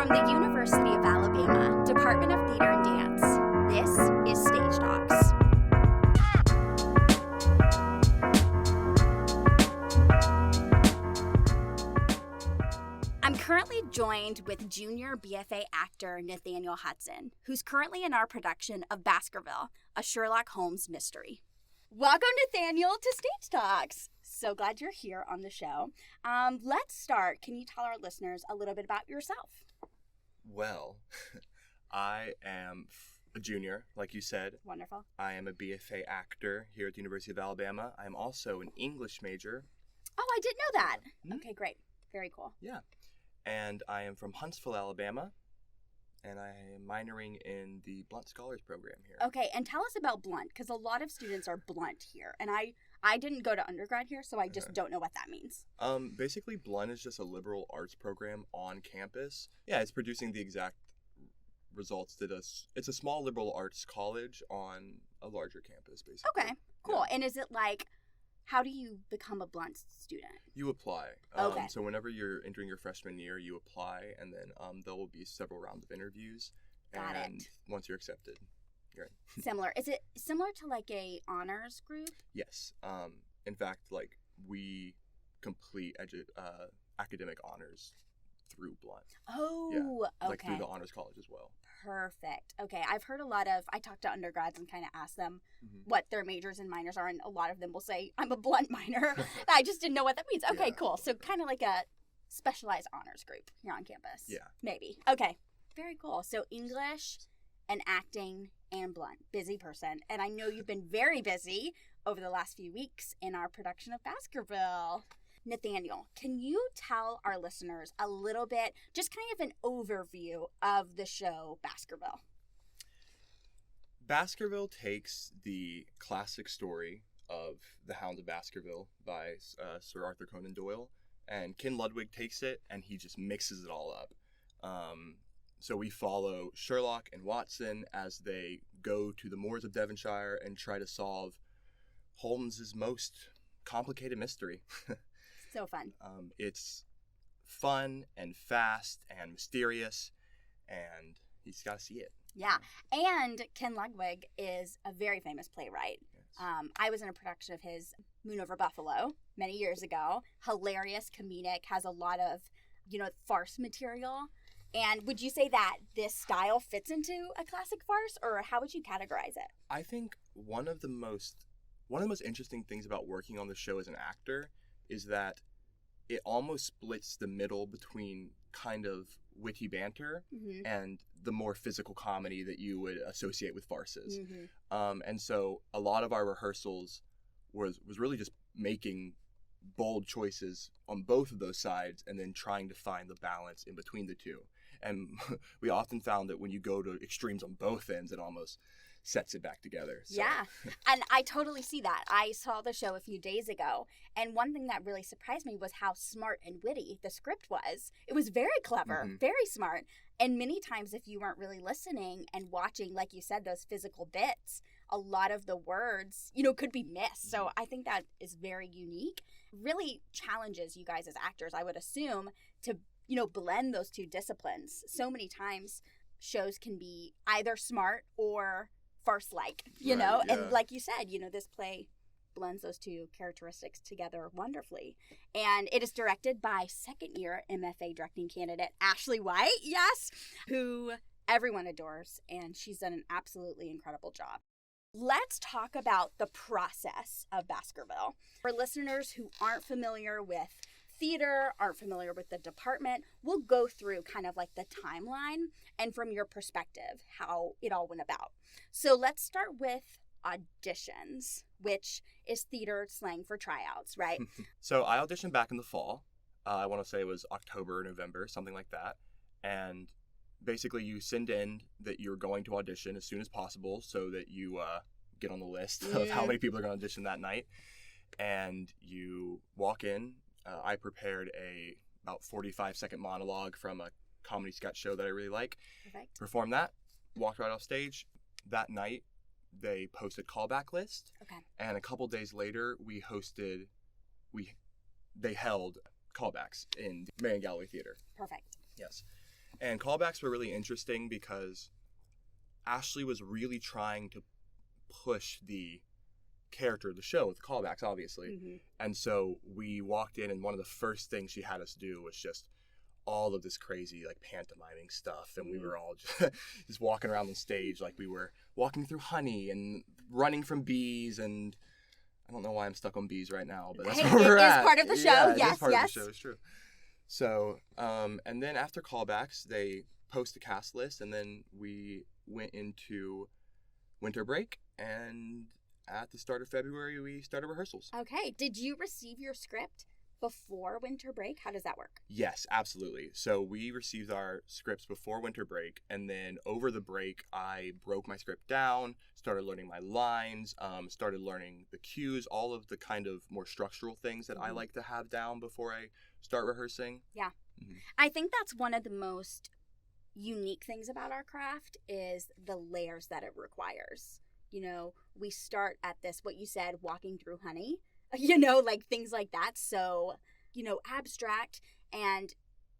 From the University of Alabama, Department of Theater and Dance, this is Stage Talks. I'm currently joined with junior BFA actor Nathaniel Hudson, who's currently in our production of Baskerville, a Sherlock Holmes Mystery. Welcome, Nathaniel, to Stage Talks. So glad you're here on the show. Let's start. Can you tell our listeners a little bit about yourself? Well, I am a junior, like you said. Wonderful. I am a BFA actor here at the University of Alabama. I am also an English major. Oh, I didn't know that. Okay, great. Very cool. Yeah. And I am from Huntsville, Alabama, and I am minoring in the Blunt Scholars Program here. Okay, and tell us about Blunt, because a lot of students are Blunt here, and I didn't go to undergrad here, so I just don't know what that means. Basically, Blunt is just a liberal arts program on campus. Yeah, it's producing the exact results that it's a small liberal arts college on a larger campus, basically. Okay, cool. Yeah. And is it like, how do you become a Blunt student? You apply. Okay. So whenever you're entering your freshman year, you apply, and then there will be several rounds of interviews. Got and it. Once you're accepted, you're in. Similar. Is it similar to like a honors group? Yes. In fact, like we complete academic honors through Blunt. Oh, yeah. Like okay. through the honors college as well. Perfect. Okay, I've heard I talk to undergrads and kind of ask them what their majors and minors are, and a lot of them will say, I'm a Blunt minor. I just didn't know what that means. Okay, cool. So kind of like a specialized honors group here on campus. Yeah. Maybe. Okay, very cool. So English and acting and Blunt. Busy person. And I know you've been very busy over the last few weeks in our production of Baskerville. Nathaniel, can you tell our listeners a little bit, just kind of an overview of the show Baskerville? Baskerville takes the classic story of The Hounds of Baskerville by Sir Arthur Conan Doyle, and Ken Ludwig takes it and he just mixes it all up. So we follow Sherlock and Watson as they go to the moors of Devonshire and try to solve Holmes's most complicated mystery. So fun. It's fun and fast and mysterious, and you just got to see it. Yeah, and Ken Ludwig is a very famous playwright. Yes. I was in a production of his, Moon Over Buffalo, many years ago. Hilarious, comedic, has a lot of, farce material. And would you say that this style fits into a classic farce, or how would you categorize it? I think one of the most interesting things about working on the show as an actor is that it almost splits the middle between kind of witty banter and the more physical comedy that you would associate with farces. And so a lot of our rehearsals was really just making bold choices on both of those sides and then trying to find the balance in between the two. And we often found that when you go to extremes on both ends, it almost sets it back together. So. Yeah, and I totally see that. I saw the show a few days ago, and one thing that really surprised me was how smart and witty the script was. It was very clever, very smart, and many times if you weren't really listening and watching, like you said, those physical bits, a lot of the words, could be missed. So I think that is very unique. Really challenges you guys as actors, I would assume, to, blend those two disciplines. So many times shows can be either smart or farce-like, you know? Yeah. And like you said, this play blends those two characteristics together wonderfully. And it is directed by second-year MFA directing candidate Ashley White, yes, who everyone adores, and she's done an absolutely incredible job. Let's talk about the process of Baskerville. For listeners who aren't familiar with theater, aren't familiar with the department, we'll go through kind of like the timeline and from your perspective, how it all went about. So let's start with auditions, which is theater slang for tryouts, right? So I auditioned back in the fall. I want to say it was October, November, something like that. And basically you send in that you're going to audition as soon as possible so that you get on the list of how many people are going to audition that night. And you walk in. I prepared a about 45-second monologue from a comedy sketch show that I really like. Perfect. Performed that, walked right off stage. That night, they posted callback list. Okay. And a couple days later, they held callbacks in Marion Gallery Theater. Perfect. Yes. And callbacks were really interesting because Ashley was really trying to push the character of the show with the callbacks, obviously. Mm-hmm. And so we walked in, and one of the first things she had us do was just all of this crazy, like, pantomiming stuff. And we were all just walking around the stage like we were walking through honey and running from bees. And I don't know why I'm stuck on bees right now, but that's where we're at. It is part of the show. Yeah, yes, it is part of the show. It's true. So, and then after callbacks, they post a cast list, and then we went into winter break, and at the start of February, we started rehearsals. Okay. Did you receive your script before winter break? How does that work? Yes, absolutely. So we received our scripts before winter break, and then over the break, I broke my script down, started learning my lines, started learning the cues, all of the kind of more structural things that I like to have down before I start rehearsing. Yeah. Mm-hmm. I think that's one of the most unique things about our craft is the layers that it requires. You know, we start at this, what you said, walking through honey, you know, like things like that. So, you know, abstract, and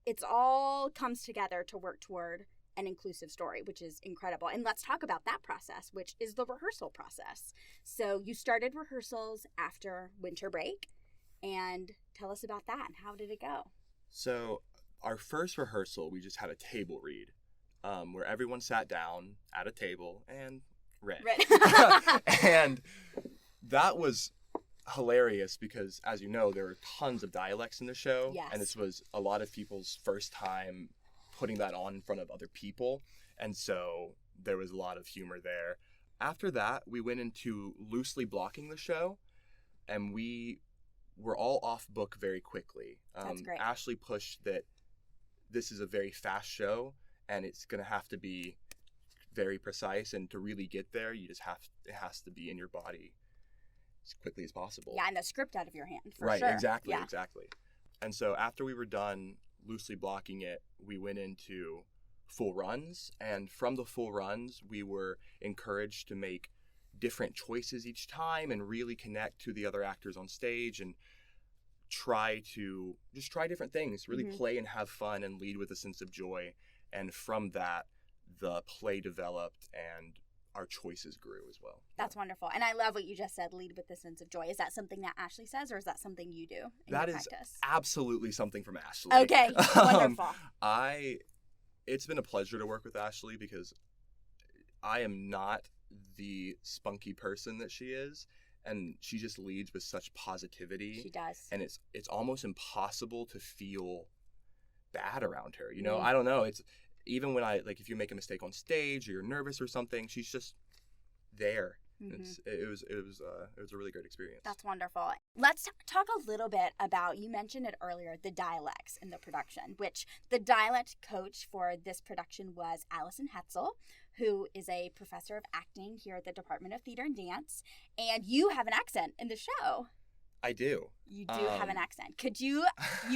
it's all comes together to work toward an inclusive story, which is incredible. And let's talk about that process, which is the rehearsal process. So you started rehearsals after winter break, and tell us about that and how did it go? So our first rehearsal, we just had a table read where everyone sat down at a table and read. And that was hilarious because, as you know, there were tons of dialects in the show. Yes. And this was a lot of people's first time putting that on in front of other people. And so there was a lot of humor there. After that, we went into loosely blocking the show, and we were all off book very quickly. That's great. Ashley pushed that this is a very fast show, and it's going to have to be very precise, and to really get there, it has to be in your body as quickly as possible. Yeah, and the script out of your hand, for right, sure. Exactly, yeah. Exactly. And so after we were done loosely blocking it, we went into full runs, and from the full runs, we were encouraged to make different choices each time and really connect to the other actors on stage and try different things, really play and have fun and lead with a sense of joy. And from that, the play developed and our choices grew as well. That's wonderful. And I love what you just said, lead with a sense of joy. Is that something that Ashley says, or is that something you do in your practice? That is absolutely something from Ashley. Okay, wonderful. It's been a pleasure to work with Ashley because I am not the spunky person that she is, and she just leads with such positivity. She does. And it's almost impossible to feel bad around her. You know, I don't know. It's even when if you make a mistake on stage or you're nervous or something, she's just there. Mm-hmm. It was a really great experience. That's wonderful. Let's talk a little bit about, you mentioned it earlier, the dialects in the production, which the dialect coach for this production was Nathaniel Hudson, who is a professor of acting here at the Department of Theater and Dance, and you have an accent in the show. I do. You do have an accent. Could you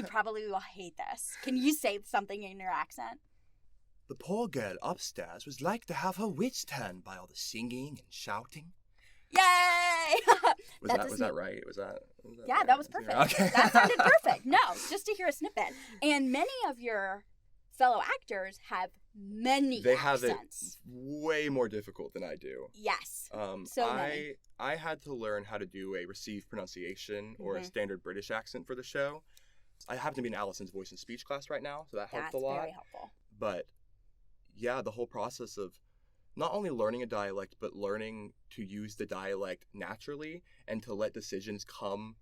probably will hate this. Can you say something in your accent? The poor girl upstairs was like to have her wits turned by all the singing and shouting. Yay! Was that right? Was that yeah, right? That was perfect. Okay. That sounded perfect. No, just to hear a snippet. And many of your fellow actors have many they accents. Have it way more difficult than I do. Yes. I had to learn how to do a received pronunciation or a standard British accent for the show. I happen to be in Allison's voice and speech class right now, so that helped a lot. That's very helpful. But yeah, the whole process of not only learning a dialect, but learning to use the dialect naturally and to let decisions come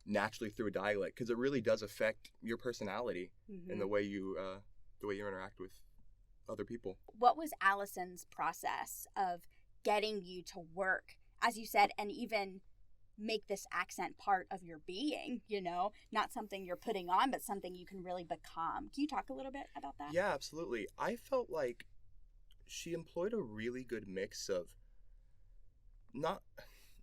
naturally through a dialect, because it really does affect your personality and the way you interact with other people. What was Allison's process of getting you to work, as you said, and even make this accent part of your being, you know, not something you're putting on, but something you can really become? Can you talk a little bit about that? Yeah, absolutely. I felt like she employed a really good mix of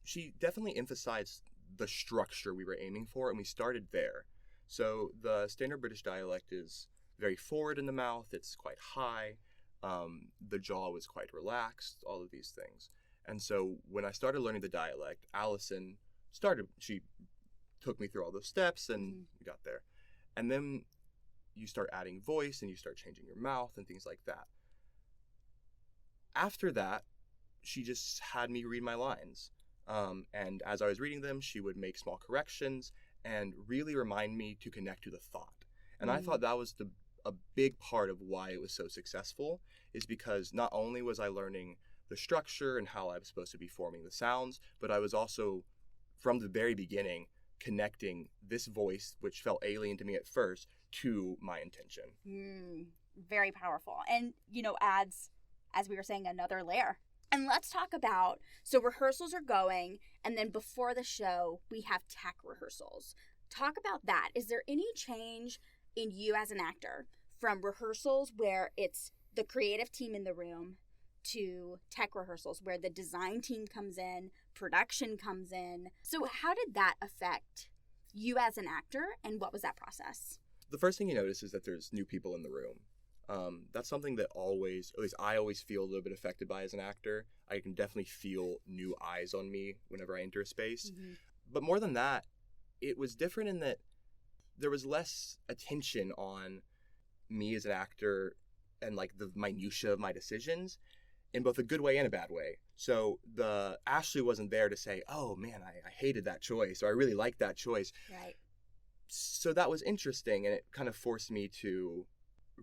she definitely emphasized the structure we were aiming for, and we started there. So the standard British dialect is very forward in the mouth, it's quite high, the jaw was quite relaxed, all of these things. And so when I started learning the dialect, Allison she took me through all those steps and we got there. And then you start adding voice and you start changing your mouth and things like that. After that, she just had me read my lines. And as I was reading them, she would make small corrections and really remind me to connect to the thought. And I thought that was a big part of why it was so successful, is because not only was I learning the structure and how I was supposed to be forming the sounds, but I was also, from the very beginning, connecting this voice, which felt alien to me at first, to my intention. Very powerful. And, adds, as we were saying, another layer. And let's talk about, so rehearsals are going, and then before the show, we have tech rehearsals. Talk about that. Is there any change in you as an actor from rehearsals where it's the creative team in the room to tech rehearsals where the design team comes in, production comes in? So how did that affect you as an actor, and what was that process? The first thing you notice is that there's new people in the room. That's something that always, at least I always feel a little bit affected by as an actor. I can definitely feel new eyes on me whenever I enter a space. But more than that, it was different in that there was less attention on me as an actor and like the minutia of my decisions in both a good way and a bad way. So Ashley wasn't there to say, oh man, I hated that choice, or I really liked that choice. Right. So that was interesting, and it kind of forced me to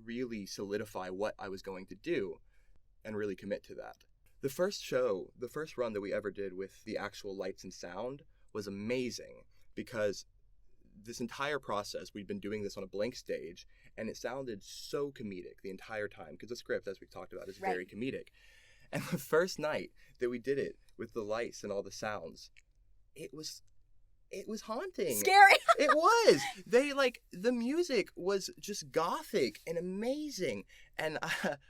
really solidify what I was going to do and really commit to that. The first run that we ever did with the actual lights and sound was amazing, because this entire process, we'd been doing this on a blank stage, and it sounded so comedic the entire time, because the script, as we've talked about, is very comedic. And the first night that we did it with the lights and all the sounds, it was haunting. Scary. It was. The music was just gothic and amazing. And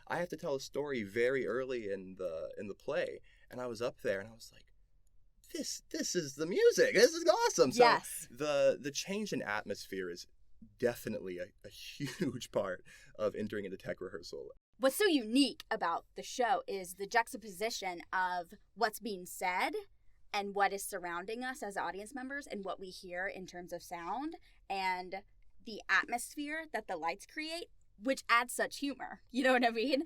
I have to tell a story very early in the play, and I was up there and I was like, this is the music. This is awesome. Yes. So the change in atmosphere is definitely a huge part of entering into tech rehearsal. What's so unique about the show is the juxtaposition of what's being said and what is surrounding us as audience members and what we hear in terms of sound and the atmosphere that the lights create, which adds such humor. You know what I mean?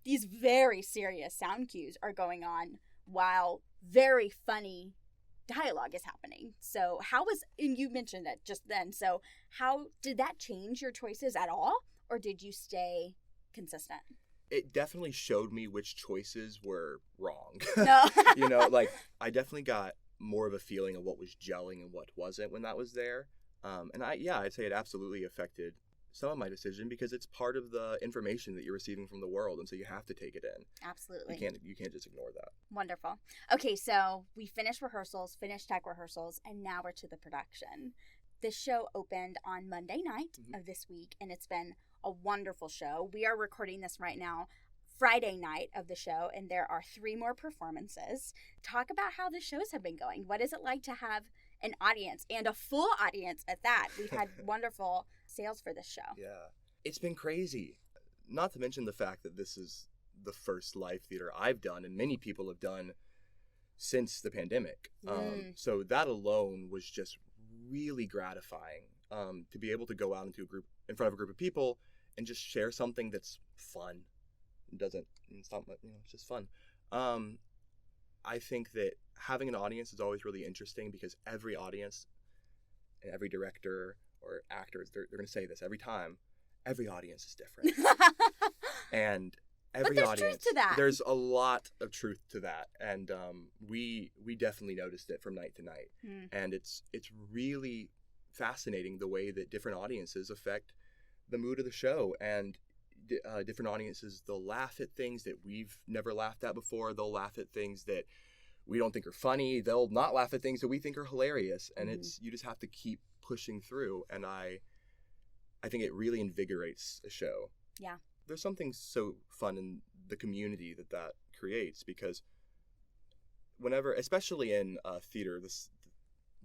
These very serious sound cues are going on while very funny dialogue is happening. So and you mentioned it just then, so how did that change your choices at all, or did you stay consistent? It definitely showed me which choices were wrong. No. I definitely got more of a feeling of what was gelling and what wasn't when that was there. And I'd say it absolutely affected some of my decision, because it's part of the information that you're receiving from the world, and so you have to take it in. Absolutely. You can't just ignore that. Wonderful. Okay, so we finished tech rehearsals, and now we're to the production. This show opened on Monday night of this week, and it's been a wonderful show. We are recording this right now, Friday night of the show, and there are 3 more performances. Talk about how the shows have been going. What is it like to have an audience, and a full audience at that? We've had wonderful sales for this show. Yeah. It's been crazy. Not to mention the fact that this is the first live theater I've done, and many people have done since the pandemic. So that alone was just really gratifying, to be able to go out in front of a group of people and just share something that's fun. It's just fun. I think that having an audience is always really interesting, because every audience and every director or actor, they're going to say this every time, every audience is different. And every but there's audience, truth to that. There's a lot of truth to that. And we definitely noticed it from night to night. And it's really fascinating the way that different audiences affect the mood of the show. And different audiences, they'll laugh at things that we've never laughed at before. They'll laugh at things that we don't think are funny. They'll not laugh at things that we think are hilarious. And you just have to keep pushing through. And I think it really invigorates a show. Yeah. There's something so fun in the community that creates, because whenever, especially in theater,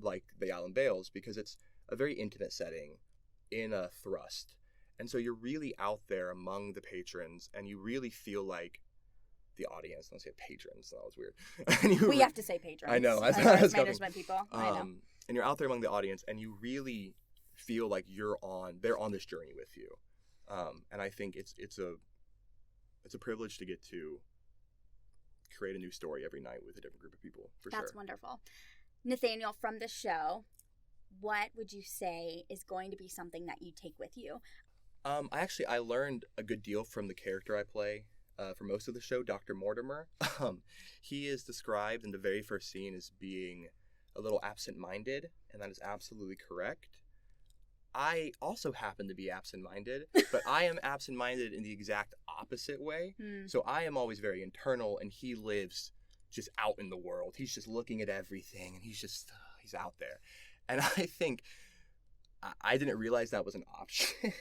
like the Allen Bales, because it's a very intimate setting in a thrust. And so you're really out there among the patrons, and you really feel like the audience. I don't say patrons, that was weird. We have to say patrons. I know. As management people. I know. And you're out there among the audience, and you really feel like they're on this journey with you. And I think it's a privilege to get to create a new story every night with a different group of people, for sure. That's wonderful. Nathaniel, from the show, what would you say is going to be something that you take with you? I learned a good deal from the character I play for most of the show, Dr. Mortimer. He is described in the very first scene as being a little absent-minded, and that is absolutely correct. I also happen to be absent-minded, but I am absent-minded in the exact opposite way. So I am always very internal, and he lives just out in the world. He's just looking at everything, and he's out there. And I think I didn't realize that was an option.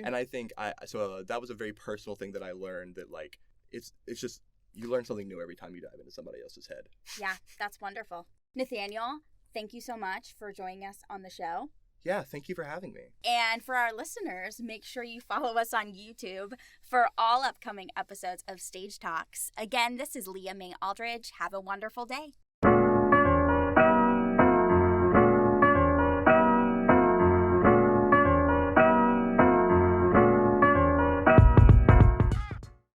And I think that was a very personal thing that I learned, that like it's just you learn something new every time you dive into somebody else's head. Yeah, that's wonderful. Nathaniel, thank you so much for joining us on the show. Yeah, thank you for having me. And for our listeners, make sure you follow us on YouTube for all upcoming episodes of Stage Talks. Again, this is Leah May Aldridge. Have a wonderful day.